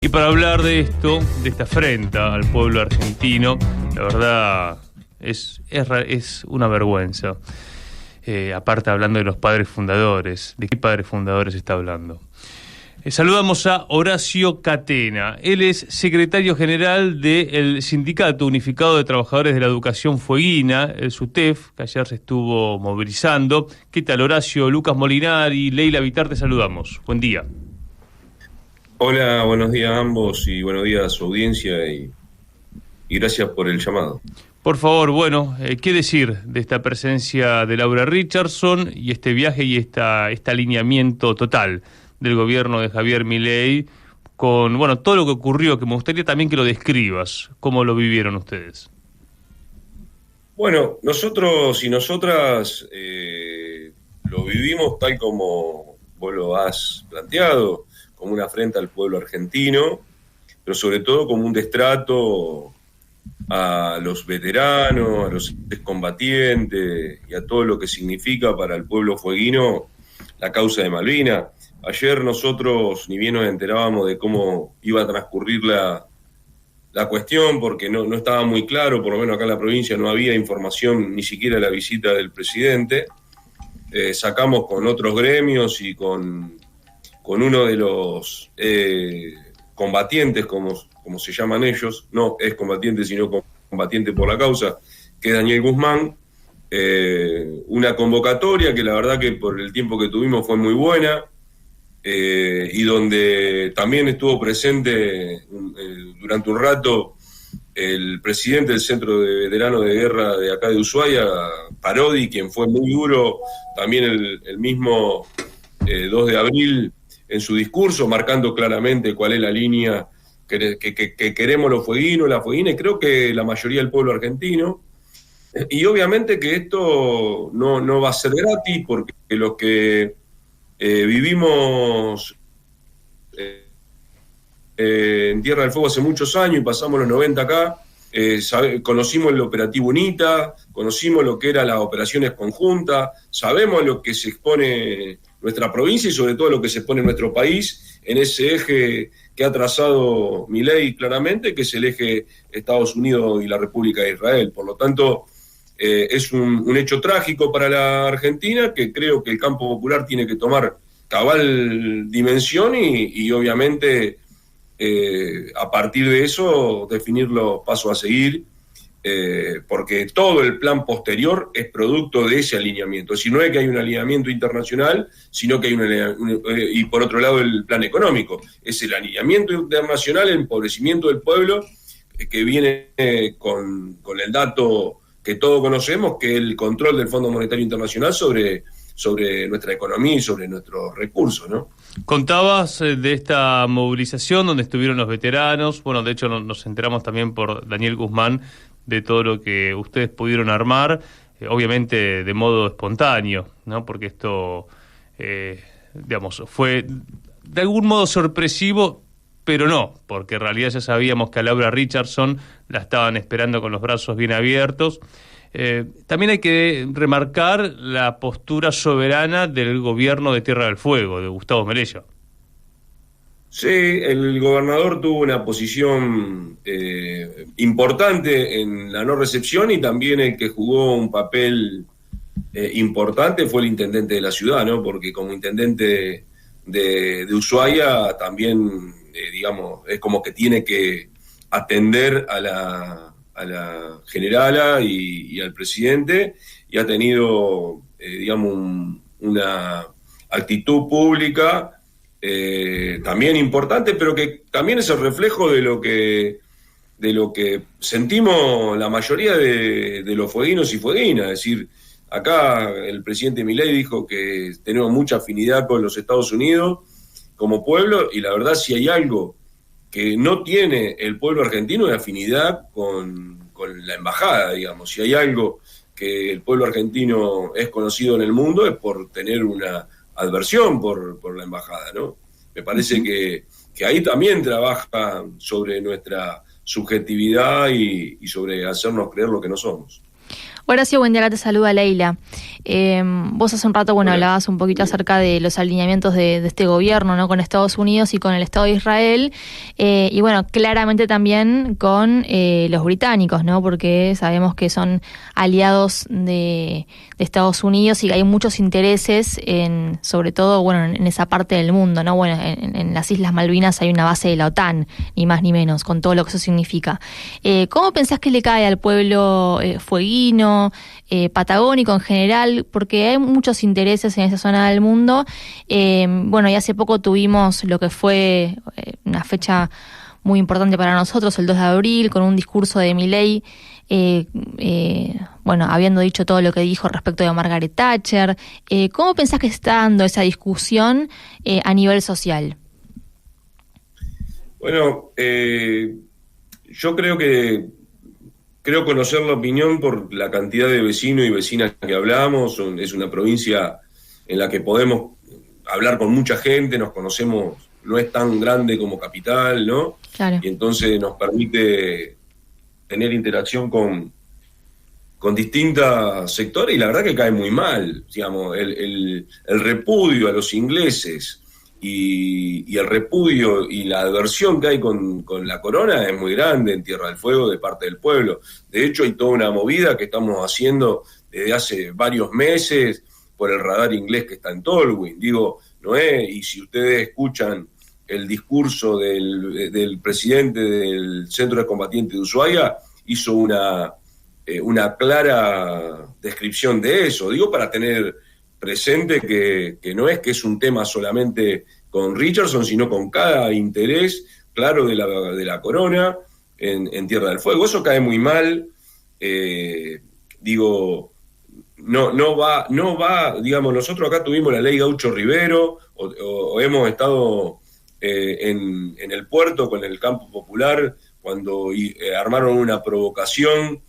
Y para hablar de esto, de esta afrenta al pueblo argentino, la verdad es una vergüenza. Aparte hablando de los padres fundadores, ¿de qué padres fundadores está hablando? Saludamos a Horacio Catena. Él es secretario general del Sindicato Unificado de Trabajadores de la Educación Fueguina, el SUTEF, que ayer se estuvo movilizando. ¿Qué tal, Horacio? Lucas Molinari, Leila Vitar, te saludamos. Buen día. Hola, buenos días a ambos y buenos días a su audiencia y gracias por el llamado. Por favor, bueno, ¿qué decir de esta presencia de Laura Richardson y este viaje y este alineamiento total del gobierno de Javier Milei con, bueno, todo lo que ocurrió, que me gustaría también que lo describas, cómo lo vivieron ustedes? Bueno, nosotros y nosotras lo vivimos tal como vos lo has planteado, como una afrenta al pueblo argentino, pero sobre todo como un destrato a los veteranos, a los excombatientes y a todo lo que significa para el pueblo fueguino la causa de Malvinas. Ayer nosotros ni bien nos enterábamos de cómo iba a transcurrir la cuestión, porque no estaba muy claro, por lo menos acá en la provincia no había información, ni siquiera de la visita del presidente. Sacamos con otros gremios y con uno de los combatientes, como se llaman ellos, no es combatiente, sino combatiente por la causa, que es Daniel Guzmán, una convocatoria que la verdad que por el tiempo que tuvimos fue muy buena, y donde también estuvo presente durante un rato el presidente del Centro de Veteranos de Guerra de acá de Ushuaia, Parodi, quien fue muy duro también el mismo 2 de abril en su discurso, marcando claramente cuál es la línea que queremos los fueguinos, las fueguinas, y creo que la mayoría del pueblo argentino. Y obviamente que esto no va a ser gratis, porque los que vivimos en Tierra del Fuego hace muchos años y pasamos los 90 acá, conocimos el operativo UNITA, conocimos lo que eran las operaciones conjuntas, sabemos lo que se expone nuestra provincia y sobre todo lo que se expone nuestro país en ese eje que ha trazado Milei claramente, que es el eje Estados Unidos y la República de Israel. Por lo tanto, es un hecho trágico para la Argentina, que creo que el campo popular tiene que tomar cabal dimensión y obviamente a partir de eso definir los pasos a seguir, porque todo el plan posterior es producto de ese alineamiento. Es decir, no es que hay un alineamiento internacional, sino que hay y por otro lado el plan económico. Es el alineamiento internacional, el empobrecimiento del pueblo, que viene con el dato que todos conocemos, que es el control del Fondo Monetario Internacional sobre nuestra economía y sobre nuestros recursos, ¿no? Contabas de esta movilización donde estuvieron los veteranos. Bueno, de hecho nos enteramos también por Daniel Guzmán de todo lo que ustedes pudieron armar, obviamente de modo espontáneo, ¿no? Porque esto, digamos, fue de algún modo sorpresivo, pero no, porque en realidad ya sabíamos que a Laura Richardson la estaban esperando con los brazos bien abiertos. También hay que remarcar la postura soberana del gobierno de Tierra del Fuego, de Gustavo Melella. Sí, el gobernador tuvo una posición importante en la no recepción, y también el que jugó un papel importante fue el intendente de la ciudad, ¿no? Porque como intendente de Ushuaia también, digamos, es como que tiene que atender a la generala y al presidente, y ha tenido, digamos, una actitud pública también importante, pero que también es el reflejo de lo que sentimos la mayoría de los fueguinos y fueguinas. Es decir, acá el presidente Milei dijo que tenemos mucha afinidad con los Estados Unidos como pueblo, y la verdad, si hay algo que no tiene el pueblo argentino, es afinidad con la embajada, digamos. Si hay algo que el pueblo argentino es conocido en el mundo, es por tener una adversión por la embajada, ¿no? Me parece que ahí también trabaja sobre nuestra subjetividad y sobre hacernos creer lo que no somos. Horacio, buen día, acá te saluda Leila. Vos hace un rato, Hola. hablabas un poquito acerca de los alineamientos de este gobierno, ¿no? Con Estados Unidos y con el Estado de Israel, y bueno, claramente también con los británicos, ¿no? Porque sabemos que son aliados de Estados Unidos y que hay muchos intereses sobre todo, bueno, en esa parte del mundo, ¿no? Bueno, en las Islas Malvinas hay una base de la OTAN, ni más ni menos, con todo lo que eso significa. ¿Cómo pensás que le cae al pueblo fueguino, patagónico en general? Porque hay muchos intereses en esa zona del mundo. Y hace poco tuvimos lo que fue una fecha muy importante para nosotros, el 2 de abril, con un discurso de Milei, habiendo dicho todo lo que dijo respecto de Margaret Thatcher. ¿Cómo pensás que se está dando esa discusión a nivel social? Bueno, yo creo conocer la opinión por la cantidad de vecinos y vecinas que hablamos. Es una provincia en la que podemos hablar con mucha gente, nos conocemos, no es tan grande como Capital, ¿no? Claro. Y entonces nos permite tener interacción con distintos sectores, y la verdad que cae muy mal, digamos, el repudio a los ingleses y el repudio y la aversión que hay con la corona es muy grande en Tierra del Fuego de parte del pueblo. De hecho, hay toda una movida que estamos haciendo desde hace varios meses por el radar inglés que está en Tolwyn. Digo, no es, y si ustedes escuchan el discurso del presidente del Centro de Combatientes de Ushuaia, hizo una clara descripción de eso. Digo, para tener presente que no es que es un tema solamente con Richardson, sino con cada interés claro de la corona en Tierra del Fuego. Eso cae muy mal. No va, digamos, nosotros acá tuvimos la ley Gaucho Rivero, o hemos estado en el puerto con el campo popular cuando armaron una provocación,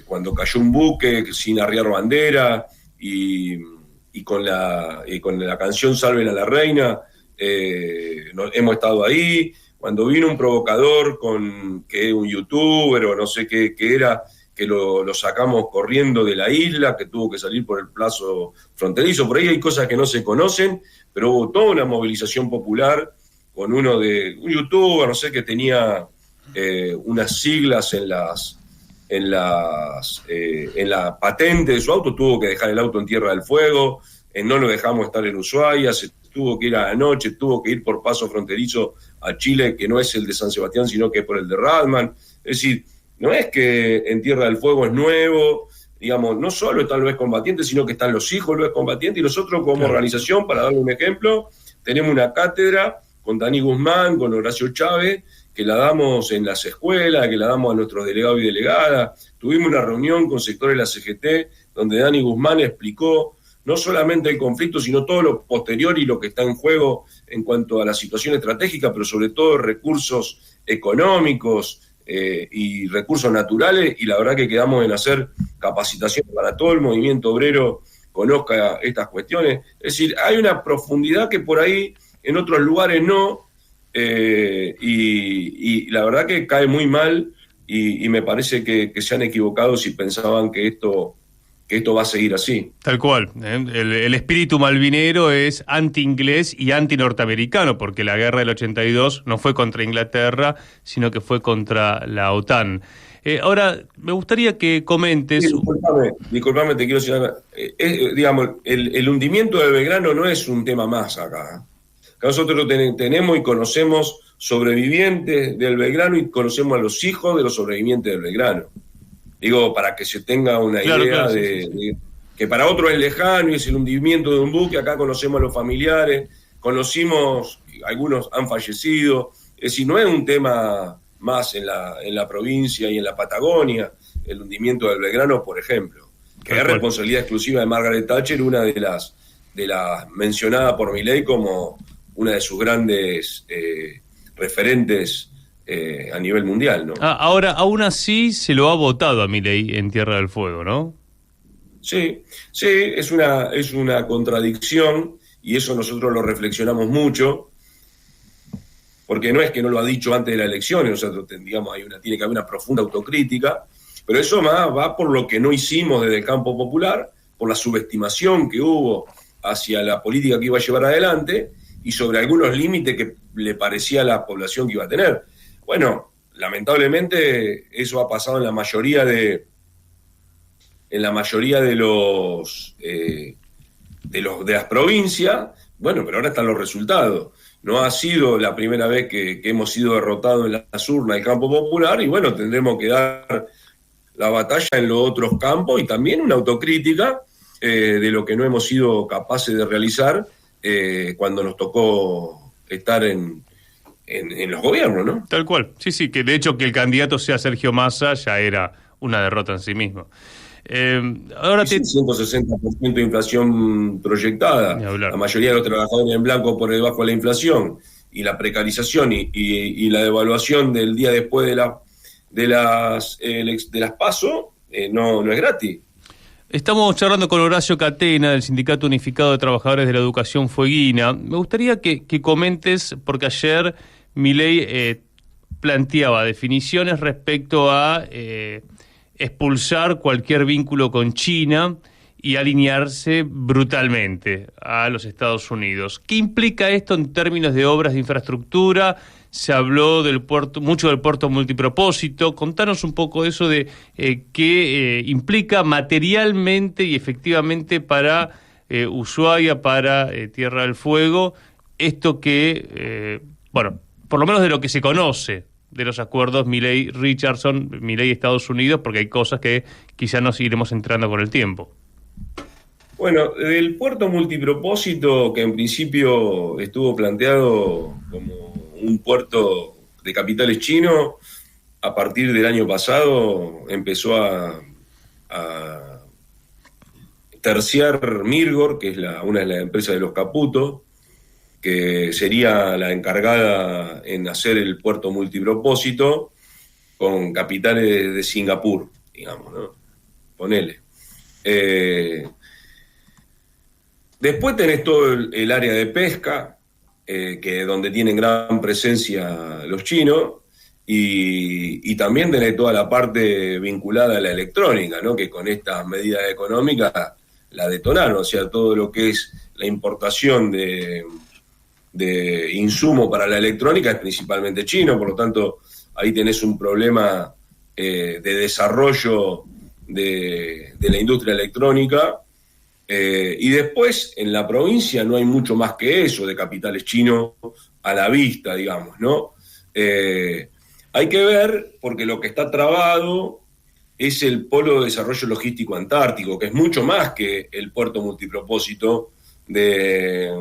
cuando cayó un buque sin arriar bandera, y con la canción Salven a la Reina, hemos estado ahí. Cuando vino un provocador que es un youtuber o no sé qué era, que lo sacamos corriendo de la isla, que tuvo que salir por el plazo fronterizo. Por ahí hay cosas que no se conocen, pero hubo toda una movilización popular con un youtuber, no sé, que tenía unas siglas en la patente de su auto, tuvo que dejar el auto en Tierra del Fuego, no lo dejamos estar en Ushuaia, se tuvo que ir a la noche, tuvo que ir por paso fronterizo a Chile, que no es el de San Sebastián, sino que es por el de Radman. Es decir, no es que en Tierra del Fuego es nuevo, digamos, no solo están los excombatientes, sino que están los hijos de los excombatientes, y nosotros como organización, para darle un ejemplo, tenemos una cátedra con Dani Guzmán, con Horacio Chávez, que la damos en las escuelas, que la damos a nuestros delegados y delegadas. Tuvimos una reunión con sectores de la CGT, donde Dani Guzmán explicó no solamente el conflicto, sino todo lo posterior y lo que está en juego en cuanto a la situación estratégica, pero sobre todo recursos económicos y recursos naturales, y la verdad que quedamos en hacer capacitación para todo el movimiento obrero conozca estas cuestiones. Es decir, hay una profundidad que por ahí en otros lugares no, y la verdad que cae muy mal, y me parece que se han equivocado si pensaban que esto va a seguir así. Tal cual. El espíritu malvinero es anti-inglés y anti-norteamericano, porque la guerra del 82 no fue contra Inglaterra, sino que fue contra la OTAN. Ahora, me gustaría que comentes... Sí, disculpame, te quiero decir algo. Digamos, el hundimiento del Belgrano no es un tema más acá. Acá nosotros tenemos y conocemos sobrevivientes del Belgrano y conocemos a los hijos de los sobrevivientes del Belgrano. Digo, para que se tenga una idea de que para otros es lejano y es el hundimiento de un buque. Acá conocemos a los familiares, conocimos, algunos han fallecido. Es decir, no es un tema más en la provincia y en la Patagonia, el hundimiento del Belgrano, por ejemplo, que es responsabilidad exclusiva de Margaret Thatcher, una de las mencionadas por Milei como una de sus grandes referentes a nivel mundial, ¿no? Ahora, aún así se lo ha votado a Milei en Tierra del Fuego, ¿no? Sí, es una contradicción, y eso nosotros lo reflexionamos mucho, porque no es que no lo ha dicho antes de las elecciones, nosotros digamos, tiene que haber una profunda autocrítica, pero eso más va por lo que no hicimos desde el campo popular, por la subestimación que hubo hacia la política que iba a llevar adelante y sobre algunos límites que le parecía a la población que iba a tener. Bueno, lamentablemente eso ha pasado en la mayoría de las provincias. Bueno, pero ahora están los resultados. No ha sido la primera vez que hemos sido derrotados en las urnas del campo popular y bueno, tendremos que dar la batalla en los otros campos y también una autocrítica de lo que no hemos sido capaces de realizar cuando nos tocó estar en los gobiernos, ¿no? Tal cual. Sí, que de hecho que el candidato sea Sergio Massa ya era una derrota en sí mismo. Ahora 160% de inflación proyectada, la mayoría de los trabajadores en blanco por debajo de la inflación y la precarización y la devaluación del día después de las PASO no es gratis. Estamos charlando con Horacio Catena del Sindicato Unificado de Trabajadores de la Educación Fueguina. Me gustaría que comentes, porque ayer Milei planteaba definiciones respecto a expulsar cualquier vínculo con China y alinearse brutalmente a los Estados Unidos. ¿Qué implica esto en términos de obras de infraestructura? Se habló mucho del puerto multipropósito. Contanos un poco eso de qué implica materialmente y efectivamente para Ushuaia, para Tierra del Fuego, esto que, por lo menos de lo que se conoce de los acuerdos Milei-Richardson, Milei-Estados Unidos, porque hay cosas que quizá nos iremos entrando con el tiempo. Bueno, el puerto multipropósito, que en principio estuvo planteado como un puerto de capitales chinos, a partir del año pasado empezó a terciar Mirgor, que es una de las empresas de los Caputo, que sería la encargada en hacer el puerto multipropósito con capitales de Singapur, digamos, ¿no? Ponele. Después tenés todo el área de pesca, que donde tienen gran presencia los chinos, y también tenés toda la parte vinculada a la electrónica, ¿no? Que con estas medidas económicas la detonaron, o sea, todo lo que es la importación de insumo para la electrónica es principalmente chino, por lo tanto ahí tenés un problema de desarrollo de la industria electrónica. Y después, en la provincia no hay mucho más que eso de capitales chinos a la vista, digamos, ¿no? Hay que ver, porque lo que está trabado es el Polo de Desarrollo Logístico Antártico, que es mucho más que el puerto multipropósito de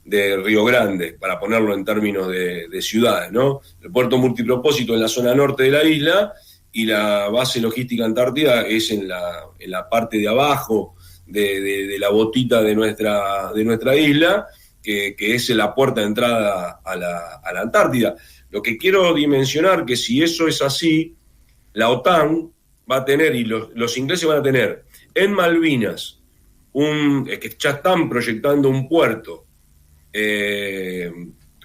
Río Grande, para ponerlo en términos de ciudades, ¿no? El puerto multipropósito en la zona norte de la isla y la base logística antártida es en la parte de abajo de la botita de nuestra isla, que es la puerta de entrada a la Antártida. Lo que quiero dimensionar que si eso es así, la OTAN va a tener, y los ingleses van a tener en Malvinas, que ya están proyectando un puerto que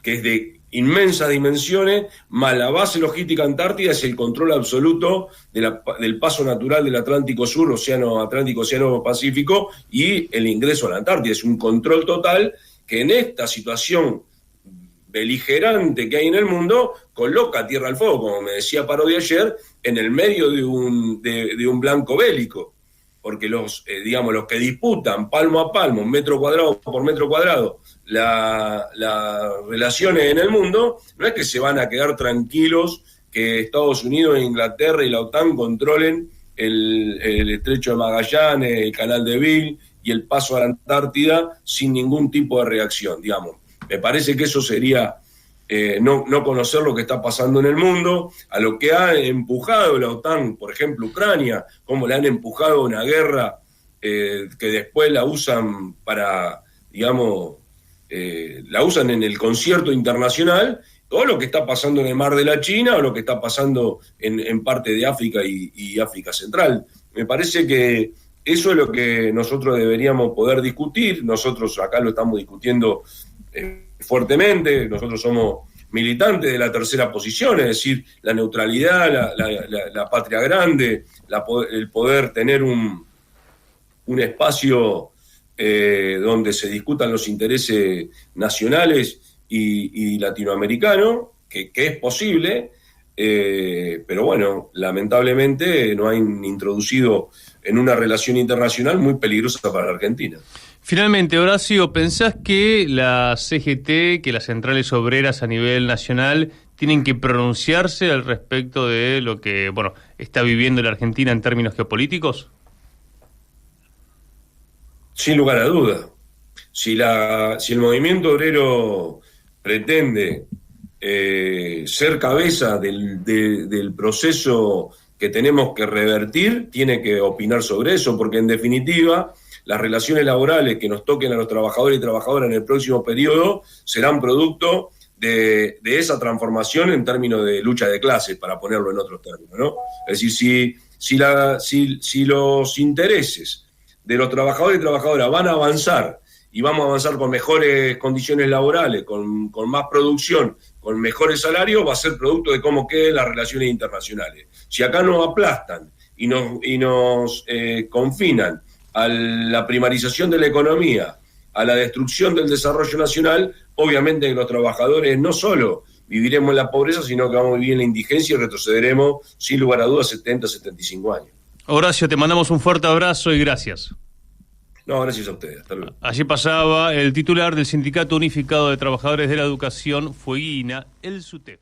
es de inmensas dimensiones, más la base logística antártida, es el control absoluto del paso natural del Atlántico Sur, Océano Atlántico, Océano Pacífico, y el ingreso a la Antártida. Es un control total que en esta situación beligerante que hay en el mundo coloca Tierra del Fuego, como me decía Parodi ayer, en el medio de un blanco bélico, porque los que disputan palmo a palmo, metro cuadrado por metro cuadrado, las relaciones en el mundo, no es que se van a quedar tranquilos que Estados Unidos, Inglaterra y la OTAN controlen el estrecho de Magallanes, el canal de Beagle y el paso a la Antártida sin ningún tipo de reacción, digamos. Me parece que eso sería no conocer lo que está pasando en el mundo, a lo que ha empujado la OTAN, por ejemplo, Ucrania, cómo le han empujado una guerra que después la usan para, digamos, la usan en el concierto internacional, todo lo que está pasando en el Mar de la China o lo que está pasando en parte de África y África Central. Me parece que eso es lo que nosotros deberíamos poder discutir. Nosotros acá lo estamos discutiendo fuertemente. Nosotros somos militante de la tercera posición, es decir, la neutralidad, la patria grande, el poder tener un espacio donde se discutan los intereses nacionales y latinoamericanos, que es posible, pero bueno, lamentablemente nos han introducido en una relación internacional muy peligrosa para la Argentina. Finalmente, Horacio, ¿pensás que la CGT, que las centrales obreras a nivel nacional tienen que pronunciarse al respecto de lo que, bueno, está viviendo la Argentina en términos geopolíticos? Sin lugar a duda. Si el movimiento obrero pretende ser cabeza del proceso que tenemos que revertir, tiene que opinar sobre eso, porque en definitiva las relaciones laborales que nos toquen a los trabajadores y trabajadoras en el próximo periodo serán producto de esa transformación en términos de lucha de clases, para ponerlo en otros términos, ¿no? Es decir, si los intereses de los trabajadores y trabajadoras van a avanzar, y vamos a avanzar con mejores condiciones laborales, con más producción, con mejores salarios, va a ser producto de cómo queden las relaciones internacionales. Si acá nos aplastan y nos confinan a la primarización de la economía, a la destrucción del desarrollo nacional, obviamente que los trabajadores no solo viviremos en la pobreza, sino que vamos a vivir en la indigencia y retrocederemos, sin lugar a dudas, 70, 75 años. Horacio, te mandamos un fuerte abrazo y gracias. No, gracias a ustedes. Hasta luego. Allí pasaba el titular del Sindicato Unificado de Trabajadores de la Educación, Fueguina, el SUTEF.